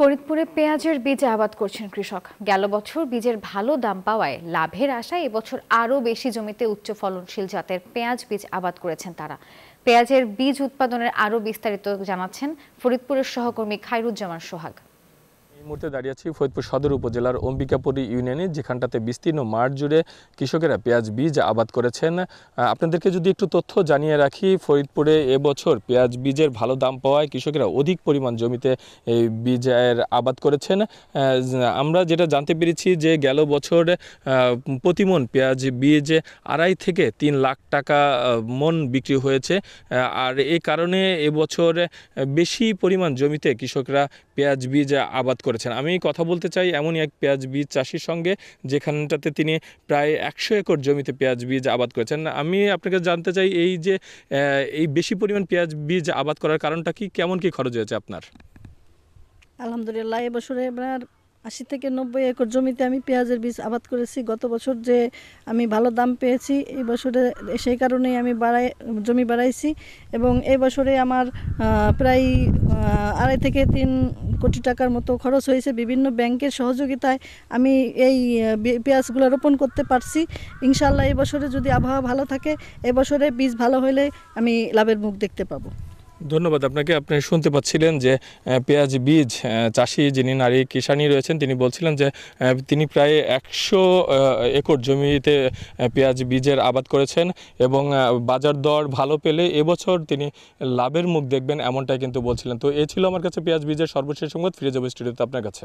ফরিদপুরে পেঁয়াজের বীজ আবাদ করছেন কৃষক। গেল বছর বীজের ভালো দাম পাওয়ায় লাভের আশায় এবছর আরও বেশি জমিতে উচ্চ ফলনশীল জাতের পেঁয়াজ বীজ আবাদ করেছেন তারা। পেঁয়াজের বীজ উৎপাদনের আরও বিস্তারিত জানাচ্ছেন ফরিদপুরের সহকর্মী খায়রুজ্জামান সোহাগ। এই মুহূর্তে দাঁড়িয়ে আছি ফরিদপুর সদর উপজেলার অম্বিকাপুরী ইউনিয়নে, যেখানটাতে বিস্তীর্ণ মাঠ জুড়ে কৃষকেরা পেঁয়াজ বীজ আবাদ করেছেন। আপনাদেরকে যদি একটু তথ্য জানিয়ে রাখি, ফরিদপুরে এবছর পেঁয়াজ বীজের ভালো দাম পাওয়ায় কৃষকেরা অধিক পরিমাণ জমিতে এই বীজের আবাদ করেছেন। আমরা যেটা জানতে পেরেছি যে গেল বছর প্রতিমন পেঁয়াজ বীজ 2.5 থেকে 3 লাখ টাকা মন বিক্রি হয়েছে। আর এই কারণে এবছর বেশি পরিমাণ জমিতে কৃষকরা পেঁয়াজ বীজ আবাদ করেছেন। আমি কথা বলতে চাই এমনই এক পেঁয়াজ বীজ চাষির সঙ্গে, যেখানটাতে তিনি প্রায় 100 একর জমিতে পেঁয়াজ বীজ আবাদ করেছেন। আমি আপনাকে জানতে চাই এই বেশি পরিমাণ পেঁয়াজ বীজ আবাদ করার কারণটা কি, কেমন কি খরচ হয়েছে আপনার? আলহামদুলিল্লাহ, এবছরে এবার 80 থেকে 90 একর জমিতে আমি পেঁয়াজের বীজ আবাদ করেছি। গত বছর যে আমি ভালো দাম পেয়েছি, এই বছরে সেই কারণেই আমি জমি বাড়াইছি এবং এই বছরে আমার প্রায় 2.5 থেকে 3 কোটি টাকার মতো খরচ হয়েছে। বিভিন্ন ব্যাংকের সহযোগিতায় আমি এই পেঁয়াজগুলো রোপণ করতে পারছি। ইনশাআল্লাহ এই বছরে যদি আবহাওয়া ভালো থাকে, এবছরে বীজ ভালো হলে আমি লাভের মুখ দেখতে পাবো। ধন্যবাদ আপনাকে। আপনি শুনতে পাচ্ছিলেন যে পেঁয়াজ বীজ চাষি যিনি নারী কিষাণী রয়েছেন, তিনি বলছিলেন যে তিনি প্রায় 100 একর জমিতে পেঁয়াজ বীজের আবাদ করেছেন এবং বাজার দর ভালো পেলে এবছর তিনি লাভের মুখ দেখবেন, এমনটাই কিন্তু বলছিলেন। তো এই ছিল আমার কাছে পেঁয়াজ বীজের সর্বশেষ সংবাদ। ফিরে যাবো স্টুডিওতে আপনার কাছে।